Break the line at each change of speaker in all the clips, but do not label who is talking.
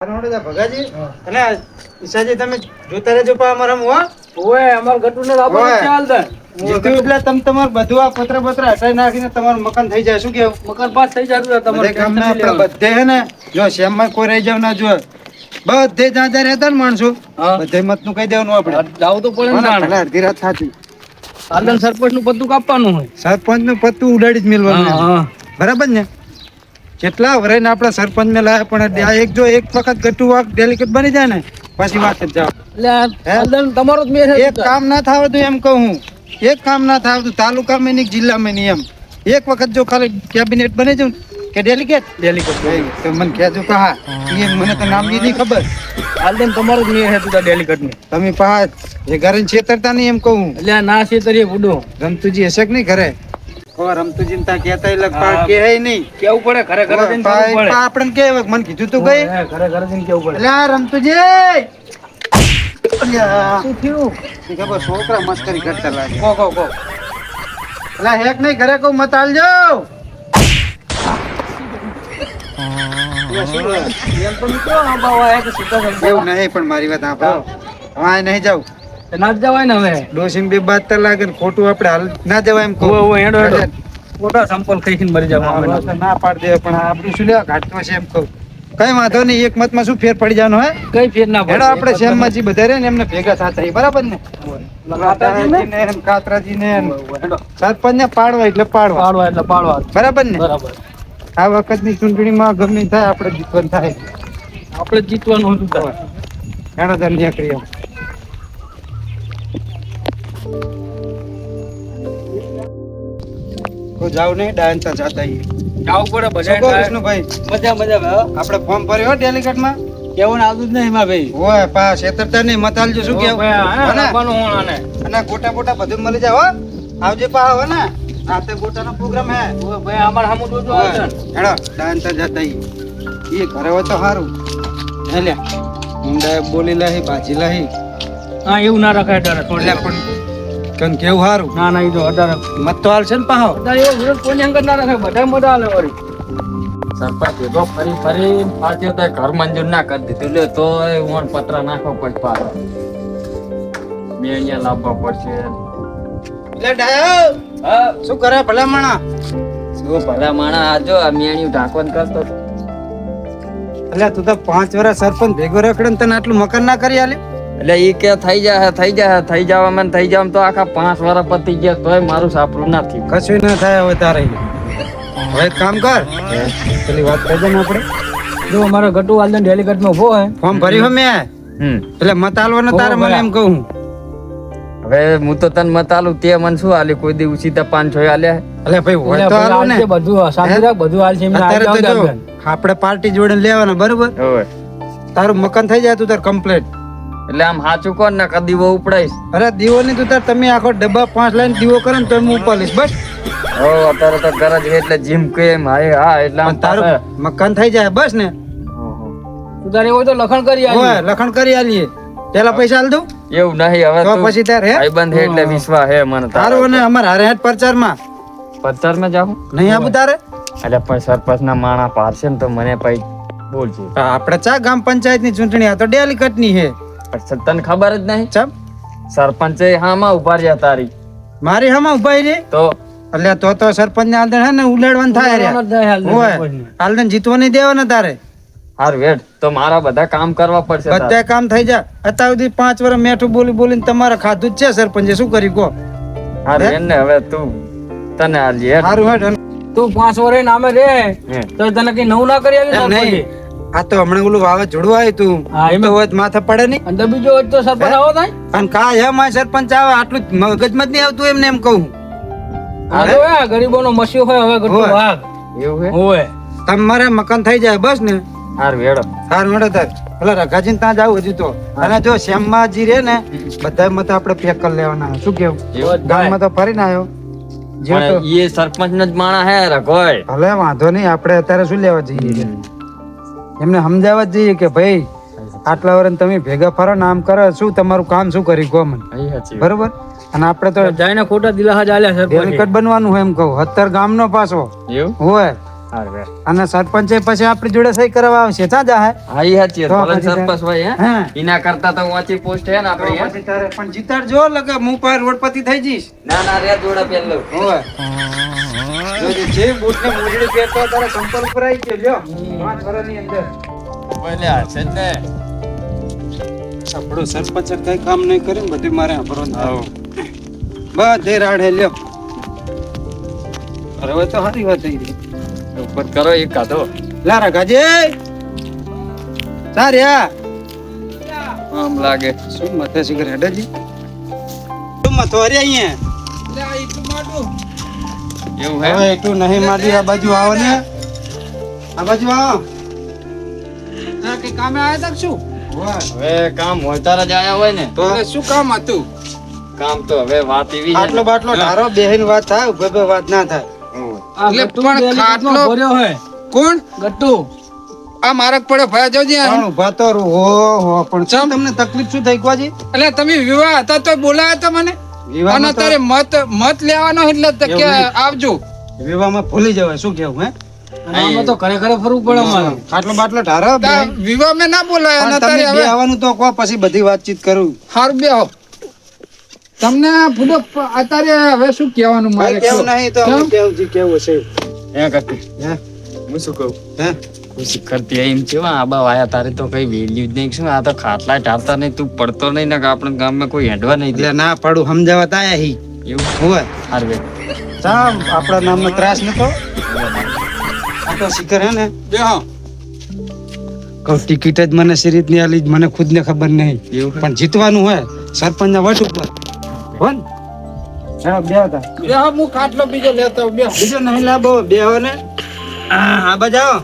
ભગાજી અને ઈશાજી તમે જોતા રહેજો પા અમારા હો
ઓય અમાર ગટુને લાવો ચાલ દે
જીતું એટલે તમે તમાર બધું આ પત્ર હટાઈ નાખીને તમારું મકાન થઈ જાય શું કેવું
મકાન પાસ થઈ જતું તમારે
ગામના આપણે બધે હે ને જો શેમમાં કોઈ રહી જાવ ના જો બધે જ્યાં જ્યાં રહેતા ને માણસો બધે મત નું કહી દેવાનું આપણે
જાવ તો પડે ને
અડધી રાત સાચી
આલન સરપંચ નું પત્તું કાપવાનું હોય
સરપંચ નું પત્તું ઉડાડી જ મેલવાનું બરાબર ને કેટલા વરાઈને આપણા સરપંચ ને લાયા પણ એક જો એક વખત ગટુ વાક ડેલિકેટ બની જાય ને પછી વાત જ જાવ
એટલે તમારો જ મેર
એક કામ ના થાવતું એમ કહું એક કામ ના થાવતું તાલુકામાં નહીં જિલ્લામાં નહીં એમ એક વખત જો ખાલી કેબિનેટ બની જાઉં કે ડેલિકેટ તો મને કહેજો કહા એ મને તો નામ ની ખબર
આલન તમારો જ મેર હતું ડેલિકેટ ને
તમે પા એ ઘરે છેતરતા નહીં એમ કહું
એટલે ના છેતરીએ બુડો
રમતુજી હશે કે નહીં ઘરે રમતુજી તા કહેતા લગભગ કે હે નહીં
કેવું પડે ઘરે ઘરે જઈને કેવું પડે
આપણને કે મને કીધું તું કઈ
ઘરે ઘરે જઈને કેવું પડે
એટલે રમતુજી શું થયું ખબર છોકરા મસ્કરી કરતા લાગે
કો
એટલે હેક નહીં ઘરે કહું મત આલજો એવું નહીં પણ મારી વાત આપો હા નહીં જાવ
ના જવાય ને હવે
ડોસીન બે બાદ લાગે ને ખોટું આપણે હાલ ના જવાય એમ કહું
હેડો ખોટા સંપલ ખાઈને મરી જવા
ના પાડ દે પણ આપણું શું લેવા ઘાટમાં છે એમ કહું કઈ વાંધો નહીં એક મતમાં શું ફેર પડી જવાનો હે
કઈ ફેર ના
પડે આપણે શેમમાં જે બધા રહે ને એમને ભેગા થતા બરાબર ને કાતરાજી ને સરપંચ ને પાડવા એટલે પાડવા બરાબર ને
બરાબર
આ વખત ની ચૂંટણીમાં ગમે થાય આપણે જીતવાનું થાય
આપણે જીતવાનું હતું
ઘણા દર નીકળી તો જાવ નહીં ડાયન્સા જાતા
જાવ પડે બધા
વિષ્ણુભાઈ
મજા
આપણે ફોર્મ ભર્યો ડેલિકેટ માં
કેવું આવતું જ નહીં ભાઈ
ઓય પા છેતરતા નહીં મત આલજો શું કેવું અને ગોટા બોટા બધું મળી જાય હો આવજે પા હો ને રાતે ગોટાનો પ્રોગ્રામ હે
ભાઈ અમાર સામુ જોજો આવજો
હેડો ડાયન્સા જાતા એ ઘરે હોય તો સારું હે લે મુંડા બોલી લાહી બાજી લાહી
હા એવું ના રખાય ડરે થોડે
પણ કન કેવું સારું
ના ના ઈ તો અઢાર
મત તો હાલ છે ને પાહો
અઢાર એવો વિરોધ કોઈ અંગત ના રખાય બધા મજા આલે વળી સરપંચ ભેગો ફરી પાછો તો ઘર મંજૂર ના કરી દીધું લે તો ઓન પત્ર નાખવો પડે પાછો મેં અહીંયા લાવવા પડશે
એટલે ડાયો
હા
શું કરે ભલા માણા
શું ભલા માણા આજો આ મેણિયું ઢાંકવાનું કરતો
એટલે તું તો 5 વર્ષ સરપંચ ભેગો રખડે તને આટલું મકાન ના કરી આલે
એટલે ઈ કે થઈ જવા મને થઈ જાવ તો આખા 5 વર્ષ પતી ગયા તોય મારું સાપરું નથી
કશું ના થાય હવે તારે હવે એક કામ કર પેલી વાત કહી દે ને આપણે
જો મારો ગટુ વાલદન ડેલિકેટ માં ઉભો હે
ફોર્મ ભર્યું હે મેં એટલે મત આલવાનો તારે મને એમ કહું
હવે હું તો તને મત આલું તે મને શું આલે કોઈ દી ઉસીતા 5-6 આલ્યા
એટલે ભાઈ હોય તો આલો ને
બધું શાંતિ રાખ બધું આલ છે
અત્યારે તો જો આપણે પાર્ટી જોડે લેવાના બરોબર
હવે
તારું મકાન થઈ જાય તું તાર કમ્પ્લીટ
એટલે આમ સાચું કોણ ને કદી દીવો ઉપડાઈશ
અરે દીવો ની તું તાર તમે આખો ડબ્બા 5 લાઈન દીવો કરે ને તો હું ઉપાડીશ બસ
હો અત્યારે તો ગરજ એટલે જીમ કે હા એટલે આમ
તારું મકાન થઈ જાય બસ ને
તું તારે હોય તો લખણ કરી આલી
ઓય લખણ કરી આલીએ પેલા પૈસા આલ દઉં
એવું નહીં હવે
તો પછી તાર હે
ભાઈબંધ હે એટલે વિશ્વાસ હે મને
તારું અને અમાર હારે હેડ પ્રચારમાં
જાઉં
નહીં આવું તારે
એટલે પણ સરપંચ ના માણા પારશે ને તો મને પછી બોલજો
આપણે ચા ગામ પંચાયત ની ચૂંટણી આ તો ડેલિકેટ ની હે
તને ખબર જ નહીં
ચમ
સરપંચે હામાં ઉભા રહ્યા તારી
મારી હામાં ઉભાઈ રે
તો
એટલે તો સરપંચ ને આંદણ હે ને ઉલાડવાનું થાય રે ઓય આલદન જીતવા નહીં દેવાના તારે
હાર વેટ તો મારા બધા કામ કરવા પડશે
બધા કામ થઈ જાય અત્યાર સુધી 5 વર્ષ મેઠું બોલીને તમારે ખાધું જ છે સરપંચે શું કરી કો
હાર ને હવે તું તને આલી
હારું હેડ
તું 5 વર્ષ નામે રે તો તને કઈ નવું ના કરી આલી
નહીં આ તો હમણાં ઓલું વાવાઝોડું આવ્યું તું એમ હોત માથે પડે નહીં
અને બીજો હોત તો સરપંચ આવો થાય
અને કા હે માય સરપંચ આવે આટલું મગજમાં જ નહીં આવતું એમને એમ કહું
અરે ગરીબોનો મસ્યો હોય હવે ગટુ વાગ એવું હે ઓય
તમારે મકાન થઈ જાય બસ ને
હાર વેડો
તાર પેલા રઘાજી ત્યાં જાવ હજુ તો અને જો શ્યામજી રે ને બધા મત આપણે પેક કરી લેવાના શું કેવું ગામમાં તો ફરીને આવ્યો
એ સરપંચ નો જ માણા હે રઘોય
ભલે વાંધો નહીં આપણે અત્યારે શું લેવા જઈએ એમને સમજાવવા જ જઈએ કે ભાઈ આટલા વર્ષ તમે ભેગા ફરો ને આમ કરો શું તમારું કામ શું કરી ગો મને બરોબર અને આપણે તો
જઈને ખોટા દિલાહા ચાલ્યા
ડેલિકેટ બનવાનું હોય એમ કહું 70 ગામનો પાછો
એવું
હોય
હારવે
અને સરપંચે પછી આપણી જોડે સહી કરવા આવશે ત્યાં જાય
હા ઈ સાચી
તો
વાત.
પછી
સરપંચ ભાઈ હે
હા.
એના કરતા તો ઊંચી પોસ્ટ હે ને આપણી હે?
પછી તારે પણ જીતાડજો લગે હું પર રોડપતિ થઈ જઈશ
ના ના રે જોડે પેલો
ઓય જોજે જે બૂટ ને મોજડી પહેરતો તારે સંપર્ક ઉપર આવી ગયો લ્યો 5 વર્ષની અંદર
બોલે હશે ને
આપણો સરપંચ કઈ કામ નહીં કરે ને બધું મારે સાંભળવાનું બધે રાડે લ્યો અરે હવે તો સારી વાત થઈ ગઈ
ઉપર કરો એક કાઢો
લારા ગાજે સાર્યા
આમ લાગે
શું મથે સિગર હેડજી શું મથો અરે અહીંયા
એવું હે
હવે તું નહીં મારી આ બાજુ આવો ને આ બાજુ આવો ના કે કામે આયા તા શું
હવે કામ હોય તારા જ આયા હોય ને
તો શું કામ હતું
કામ તો હવે વાત એવી છે
આટલો બાટલો ધારો બેહીન વાત થાય ઉભે વાત ના થાય
એટલે પણ ખાટલો ભર્યો હે
કોણ
ગટ્ટુ
આ મારક પડે ભયા જોજે પણ ઉભા તો રહો હો પણ ચમ તમને તકલીફ શું થઈ કોજી
એટલે તમે વિવાહ હતા તો બોલાયા હતા મને અને તારે મત લેવાનો એટલે તો કે આવજો
વિવાહમાં ભૂલી જવાય શું કેવું હે
આમાં તો ઘરે ઘરે ફરવું પડે મારે
આટલો બાટલો ધારો
વિવાહ મેં ના બોલાયા અને તારે
તમે
હવે
આવવાનું તો કહો પછી બધી વાતચીત કરું
હાર બેહો તમને ફૂડો અત્યારે હવે શું કહેવાનું મારે
કેવું નહીં તો
કેમ?
કેવું જી કેવું છે
હે કાકી
હે
હું શું કહું
હે
ખુશી કરતી એમ છે આબા વાયા તારે તો કઈ વેલ્યુ જ નહીં શું આ તો ખાટલા ઢાળતા નહીં તું પડતો નહીં ને આપણા ગામમાં કોઈ હેડવા નહીં દે
એટલે ના પાડું સમજાવત આયા હી
એવું
હોય
હારવે
સામ આપણા નામનો ત્રાસ નતો આ તો શિખર હે ને
બેહો
કહું ટિકિટ જ મને સિરીત ની આલી મને ખુદ ને ખબર નહીં
એવું
પણ જીતવાનું હોય સરપંચ ના વટ ઉપર હોન હા બે હતા
બેહો હું ખાટલો બીજો લેતો આવું, બેહો
બીજો નહીં લાવો બે હો ને આ બજાવો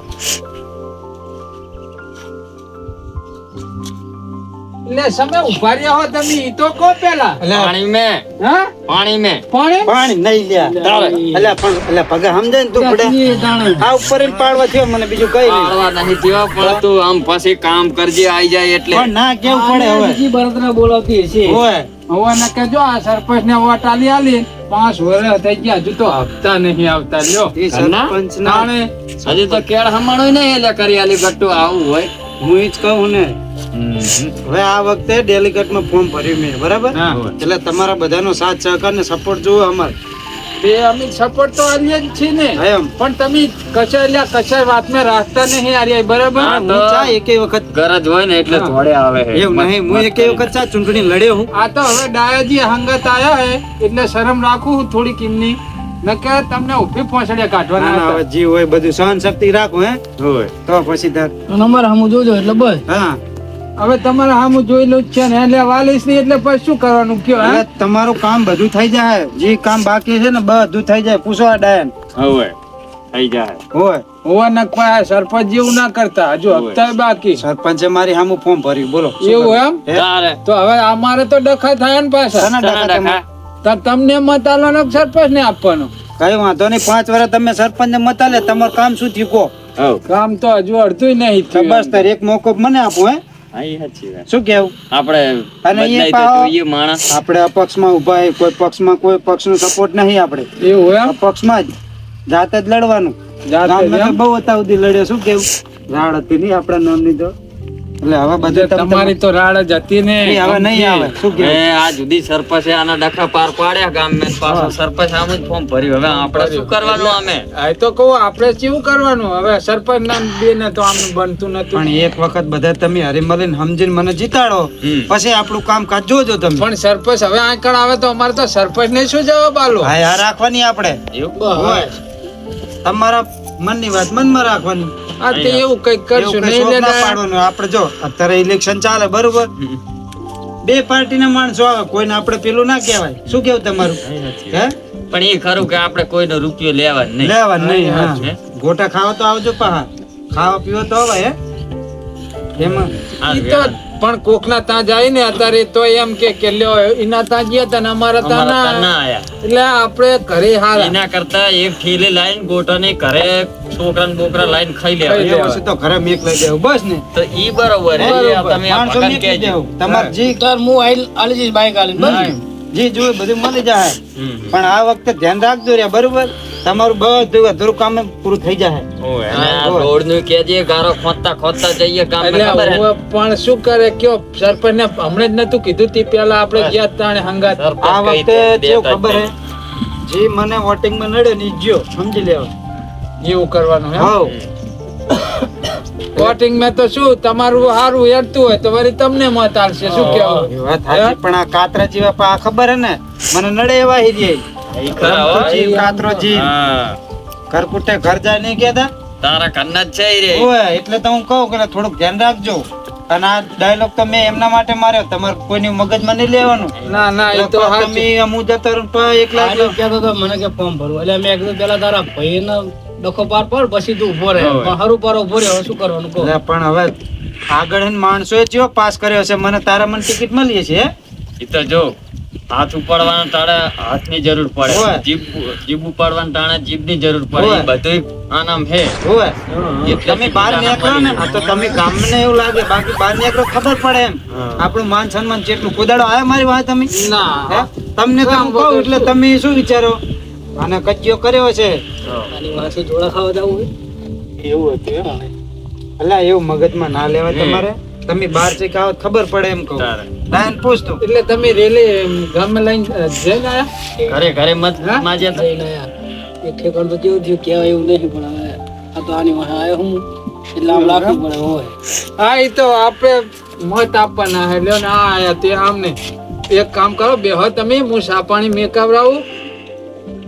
એટલે સમય ઉભા રહ્યા હો તમે ઈ તો કહો પેલા
પાણી મેં
હા
પાણી મેં
પાણી
પાણી નહીં લ્યા
તારે.
એટલે પણ એટલે પગા સમજાય ને તું પડે આ ઉપર ઈને પાડવા થયો મને બીજું કઈ નહીં
પાડવા નહીં જેવા પણ તું આમ પછી કામ કરજે આઈ જાય એટલે
પણ ના કેવું પડે હવે
બીજી બળતરા બોલાવતી હશે
હોય
હવે ના કેજો આ સરપંચ ને વોટ આલી 5 વર્ષ થઈ ગયા હજુ તો હપ્તા નહીં આવતા લ્યો
એ સરપંચ ના
તાણે
હજી તો કેળ હમાણો નહીં એટલે કરી આલી ગટ્ટુ આવું હોય
હું ઈ જ કહું ને હવે આ વખતે ડેલિગેટ માં ફોર્મ ભર્યું મેં બરાબર
હા.
એટલે તમારા બધાનો સાથ સહકાર ને સપોર્ટ જોવો અમારે
બે અમે સપોર્ટ તો આલીએ જ છીએ ને
એમ
પણ તમે કશા વાતમાં રાખતા નહીં આર્યા બરાબર
હા,
હું ચા એકેય વખત
ગરજ હોય ને એટલે થોડે આવે હે.
એવું નહીં હું એકેય વખત ચા ચૂંટણી લડ્યો હું
આ તો હવે ડાયાજી હંગત આયા હે એટલે શરમ રાખું હું થોડી કિમની નકે તમને ઉભી પહોંચડ્યા
ના,
કાઢવાના
ના, હવે જી હોય બધું સહન શક્તિ રાખો હે
હોય
તો પછી તાર
નંબર હમું જોજો એટલે બસ
હા
હવે તમારે હામું જોયેલું જ છે ને એટલે વાલીસ ની એટલે પછી શું કરવાનું કયો હે
એટલે તમારું કામ બધું થઈ જાય જે કામ બાકી છે ને બધું થઈ જાય પૂછો આ ડાયન
હોય થઈ જાય
હોય
હોવા ના કોઈ આ સરપંચ જેવું ના કરતા હજુ હપ્તા બાકી
સરપંચે મારી સામું ફોર્મ ભર્યું બોલો શું
એવું
કરું?
એમ
હે?
તારે
તો હવે અમારે તો ડખા થાય ને પાછા
શાના
શાના
ડખા તમે?
ડખા?
તો તમને મત આલવાનો કે સરપંચ ને આપવાનો
કઈ વાંધો નહીં 5 વર્ષ તમે સરપંચ ને મત આલે તમારું કામ શું થયું કહો
હવ
કામ તો હજુ અડધું નહીં
તો
થયું.
બસ તાર એક મોકો મને આપો હે
હા ઈ સાચી વાત
શું કેવું
આપણે
અને એ
બદલાઈ તો
પાહો-
જોઈએ માણસ
આપણે અપક્ષમાં ઉભા હોય કોઈ પક્ષમાં કોઈ પક્ષનો સપોર્ટ નહીં આપણે
એવું એમ
અપક્ષમાં જ જાતે જ લડવાનું
જાતે જ
ગામમાં તો
એમ?
બહુ હતા સુધી લડ્યો શું કેવું રાડ હતી નહીં આપણા નામની તો એટલે હવે બધે
તમારી તો રાડ જ હતી ને
હવે નહીં આવે શું
એ
કેવું
આ જુદી સરપંચે આના ડખા પાર પાડ્યા ગામ મેં પાછો સરપંચ આમ જ ફોર્મ ભર્યું હવે આપણે શું કરવાનું અમે
આ તો કહું આપણે કેવું કરવાનું હવે સરપંચ ના બે ને તો આમ બનતું નતું
પણ એક વખત બધા તમે હરીમલીને સમજીને મને જીતાડો
હમ.
પછી આપણું કામકાજ જોજો તમે
પણ સરપંચ હવે આંકડ આવે તો અમારે તો સરપંચ ને શું જવાબ આલો
હા આ રાખવાની આપણે
હોય.
તમારા મનની વાત મનમાં રાખવાની
આ તો એવું કઈક કરશું
એવું કઈ
નહીં
શોખ ના
લે
પાડવાનું આપણે જો અત્યારે ઇલેક્શન ચાલે બરોબર બે પાર્ટીના માણસો આવે કોઈને આપણે પેલું ના કહેવાય શું કેવું તમારું હે
પણ એ ખરું કે આપણે કોઈનો રૂપિયો લેવા જ નહીં
લેવા નહીં
હે?
હા ગોટા ખાવા તો આવજો પહા ખાવા પીવા તો આવે હે એમાં
ઈ તો પણ કોકના ત્યાં જાય ને અત્યારે તો એમ કે લ્યો એના ત્યાં ગયા તા ને અમારા ત્યાં
અમારા ત્યાં
ના
ના આયા
એટલે આપણે ઘરે હારા
એના કરતા એક થેલી લાઈન ગોટાની ઘરે છોકરા ને બોકરા લાઈન ખાઈ
ખાઈ
લેવા
લેવા.
પછી તો ઘરે મેક લઈ દેવું બસ ને
તો ઈ બરોબર હે.
બરોબર.
તમે આ
માણસો
ભગત
મેક લઈ
કહેજો.
દેવું તમારે જી
આલી જઈશ બાઈક આલી
જી જોયું બધું મળી જાય
હમ.
પણ આ વખતે ધ્યાન રાખજો રે બરોબર તમારું બધું અધૂરું કામ પૂરું થઈ જાય.
ઓય, અને આ રોડનું કેજે ગારો ખોદતા જઈએ કામ ને
એટલે
ખબર હે?
હું પણ શું કરે કયો સરપંચ ને હમણાં જ નતું કીધું તી પેલા આપણે ગયા તાણે હંગાત
સરપંચ
આ
કહી
વખતે
દે,
કેવું
દેતા
ખબર
જ
હે જે મને વોટિંગ માં નડે ને ઈ જ્યો સમજી લેવા.
એવું કરવાનું હે
હાઉ
વોટિંગ માં તો શું તમારું સારું હેડતું હોય તો વળી તમને મત આલશે શું કેવું
એ વાત સાચી, પણ આ કાતરા જેવા પણ આ ખબર હે ને મને નડે એવા હિરિયે.
ઈ ખરા હો.
જીવ કાતરો જીવ
હા,
ઘર કુટે ઘર જાય નહીં કહેતા.
તારા ઘરના જ છે ઈ રે.
ઓય એટલે તો હું કહું કે થોડુંક ધ્યાન રાખજો. અને આ ડાયલોગ તો મેં એમના માટે માર્યો, તમારે કોઈની મગજમાં નહીં લેવાનું.
ના ના એ તો
તમે
સાચું.
અમુ જતો રહો તો એકલા
આને કહેતો તો મને કે ફોર્મ ભરવું એટલે મેં કીધું પેલા તારા ભાઈને ડખો પાર પડ પછી તું ઉભો રહે
હોય.
હારું પાર ઉભો રહે હવે શું કરવાનું કહો
એટલે પણ હવે આગળ હે ને માણસોએ ચેવો પાસ કર્યો છે, મને તારા મને ટિકિટ મળી છે હે?
ઈ તો જો હાથ ઉપાડવાના તારે હાથની જરૂર પડે,
હોય.
જીભ ઉપાડવાના તાણે જીભની જરૂર પડે.
હોય.
ઈ બધુંય આનામ હે.
ઓય
એટલે
તમે બહાર નીકળો ને આ તો તમે ગામને એવું લાગે, બાકી બહાર નીકળો ખબર પડે એમ.
હા.
આપણું માન સન્માન જેટલું કોદાડો આયા મારી વાત તમે હે?
ના
તમને તો હું કહું એટલે તમે શું વિચારો આને કજિયો કર્યો છે
આની વાસે જોડા ખાવા જવું હોય
એવું હતું એમ? અલા એવું મગજમાં ના લેવાય તમારે. તમે બહાર થી ખાવ ખબર પડે એમ કહું.
તારે.
લાઈન પૂછતો
એટલે તમે રેલી ગામ લઈને જઈને આયા
ઘરે ઘરે મત
હા?
માજે તો.
જઈને આયા. એક ઠેકાણ તો કેવું થયું કહેવાય એવું નહીં પણ હવે આ તો આની વાસે આવ્યો હું એટલે આમ લાગવું પડે હોય
હા એ તો આપણે મત આપવાના હે લ્યો ને આ આયા તે આમને એક કામ કરો બેહો તમે હું સા પાણી મેકાવરાવું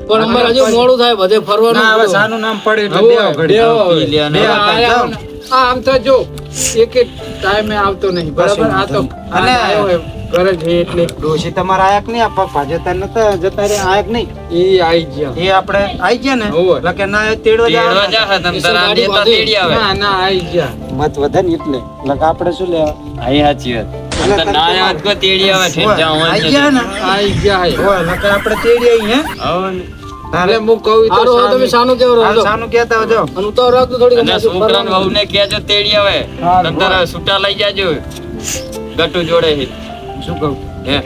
પણ અમારે હજુ મોડું થાય બધે ફરવાનું
ના હવે
બધું.
સાનું નામ પડે એટલે
હવે
બેહો ઘડી.
બેહો હવે.
પી લ્યો ને.
બે આયા ને. આ આમ તો જો એક એક ટાઈમે આવતો નહીં બરાબર આ તો
અને
આવ્યો હોય ઘરે જ છે એટલે
ડોશી તમારા આયક નહીં આપવા ભાજતા નતા જતા રે આયક નહીં
એ આવી ગયા
એ આપણે આઈ ગયા ને
હોવે.
એટલે કે ના એ તેડવા
તેડવા
જવાના.
જા તમ તારા
ગાડી
નેતા
બાંધી.
તેડી આવે.
ના ના આવી ગયા
મત વધે ને એટલે એટલે કે આપણે શું લેવા
હા, ઈ સાચી વાત.
એટલે
તમ તાર ના આવ્યા હોત કોઈ તેડી આવે છે.
હોવે.
જ્યાં હોય
આઈ
ત્યાં.
ગયા ને
આવી ગયા હે.
હોય એટલે કે આપણે તેડી આઈ હે
હવે ને.
તારે
એટલે હું કહું ઈ તો
હારું, હવે તમે
સામે.
સાનું કેવો
હાલ
રહો
સાનું કહેતા હોજો.
અને તો રાખજો થોડી
અને છોકરાને વહુને કહેજો તેડી આવે.
હા,
તમ તારા છૂટા લઈ જાજો ગટુ જોડે હે.
શું કહું
હે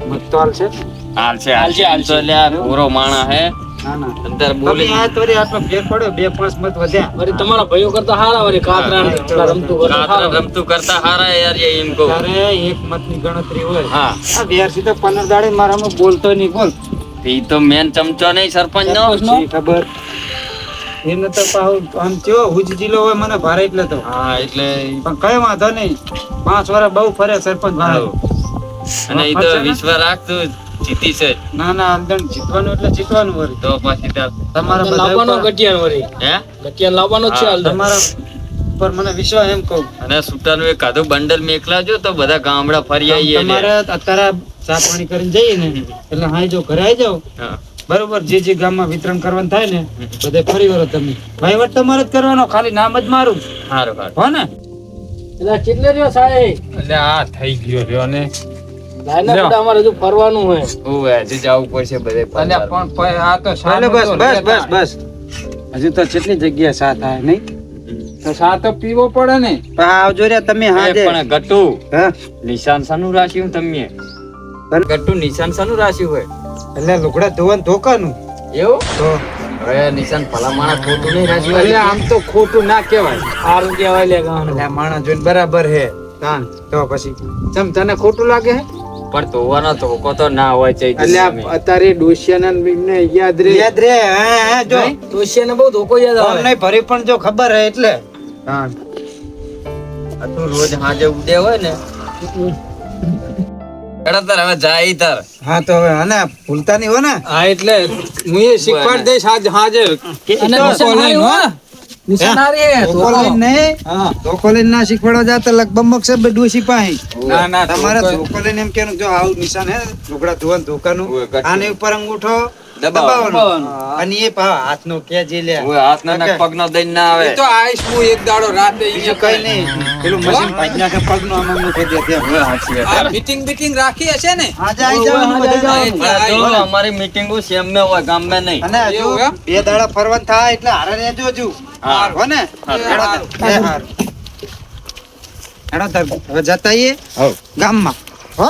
મત તો હાલશે
હાલશે તો લે આ ઘોરો માણા હે.
ના ના
તમ તાર
તમે
બોલી
આ તોરી આટલો ફેર પડ્યો 2-5 મત વધ્યા
વળી તમારા ભાઈઓ કરતા હારા વળી કાતરા ને પેલા રમતું કરતા
કાતરા
હારા.
રમતું કરતા હારા યાર એ એમ કહું.
તારે એક મતની ગણતરી હોય
હા,
આ વેરસી તો 15 દાડે મારામાં બોલતો નહીં બોલ
ઈ તો મેન ચમચો નહીં સરપંચ નો.
શી ખબર એને તો પાહુ આમ ચેવો હુજ જિલ્લો હોય મને ભારે એટલે તો
હા, એટલે
પણ કઈ વાંધો નહીં 5 વર્ષ બહુ ફરે સરપંચ ભારે.
અને ઈ તો વિશ્વાસ રાખતું જીતી છે.
ના ના અંદર જીતવાનું એટલે જીતવાનું વળી
તો પછી તાર
તમારા બધા
લાવવાનો
ઉપર-
ગટિયાન વળી
હે
ગટિયાન લાવવાનો જ છે હાલ તો.
તમારા ઉપર મને વિશ્વાસ એમ કહું
અને સુટાનું એક કાધું બંડલ મેકલાજો તો બધા ગામડા ફરી આવીએ લે.
તમારે અત્યારે ચા પાણી કરીને જઈએ ને એટલે હાઈ જો ઘરે આવી જાઓ
હા.
બરોબર જે ગામમાં વિતરણ કરવાનું થાય ને બધે ફરી વળો તમે વહીવટ તમારે જ કરવાનો ખાલી નામ જ મારું
હારું હારું.
હો ને
એટલે કેટલે રહ્યો સાહેબ
એટલે આ થઈ ગયો રહ્યો ને
લાઈના
લ્યો.
બધા અમારે હજુ ફરવાનું હોય
ઓવે, હજી જાવું પડશે બધે
અને
ફરવા.
પણ આ તો
હાલે
સાનું
બસ
તો
બસ
લેતા.
બસ બસ હજુ તો કેટલી જગ્યા સાથ થાય નહીં
તો સા તો પીવો પડે ને
પણ આવજો રે તમે
એ
હાજે
પણ ગટુ
હા
નિશાન શાનું રાખ્યું તમે? ગટુ નિશાન શાનું રાખ્યું હોય?
એટલે લુગડા ધોવાનું ધોકાનું
એવું?
તો
હવે નિશાન ભલા માણસ ખોટું નહીં રાખ્યું
એટલે
હોય.
આમ તો ખોટું ના કહેવાય
સારું કહેવાય લે ગાવાનું.
એટલે આ માણસ જોઈને બરાબર હે તાન તો પછી
ચમ તને ખોટું લાગે હે
પણ ધોવાનો ધોકો તો ના હોય છે
એટલે આ અત્યારે ડોશિયાના ને યાદ રે
યાદ રે હા હા જો
નહીં?
ડોશિયાને બહુ ધોકો યાદ
ફોન
આવે
નહીં ભરી પણ જો ખબર હે એટલે
હા
તું રોજ હાજે ઉડે હોય ને એડા તાર હવે જાય તાર.
હા તો હવે અને ભૂલતા નહીં હો ને
હા એટલે હું એ શીખવાડ દઈશ આજ હાજર
અને નિશાન હારી હો. નિશાન હારી હે.
ધોકો લઈને નહીં
હા
ધોકો લઈને ના શીખવાડવા જાતા લગભગ મકસદ ડોસી પાસે
ના ના
તમારે
ધોકો-
ધોકો લઈને એમ કેવાનું જો આવું નિશાન હે લુગડા ધોવાનું ધોકાનું
ઓય, ગટુ.
આને ઉપર અંગૂઠો
દબાવવાનો.
દબાવવાનો અને એ પા હાથનો કે જે લે
ઓય, હાથના નખ પગનો દઈને ના આવે.
એ તો આઈશ હું એક દાડો રાતે
બીજું કઈ નહીં પેલું મશીન પાડી નાખે પગનું આમ અંગૂઠો દે ત્યાં.
ઓય, સાચી વાત.
આ મીટિંગ બીટિંગ રાખી હશે ને
આજે આવી જવાનું
આજે
બધા
આવી
જવાનું.
પણ જો અમારી મીટિંગો સેમ મે હોય ગામમાં નહીં.
અને હજુ
એવું એમ?
2 દાડા ફરવાનું થાય એટલે હારે રહેજો હજુ
હા.
હો ને
હારું.
હેડો તાર. એ હારું. હેડો તાર. હવે જતા આવીએ
હઉ.
ગામમાં હો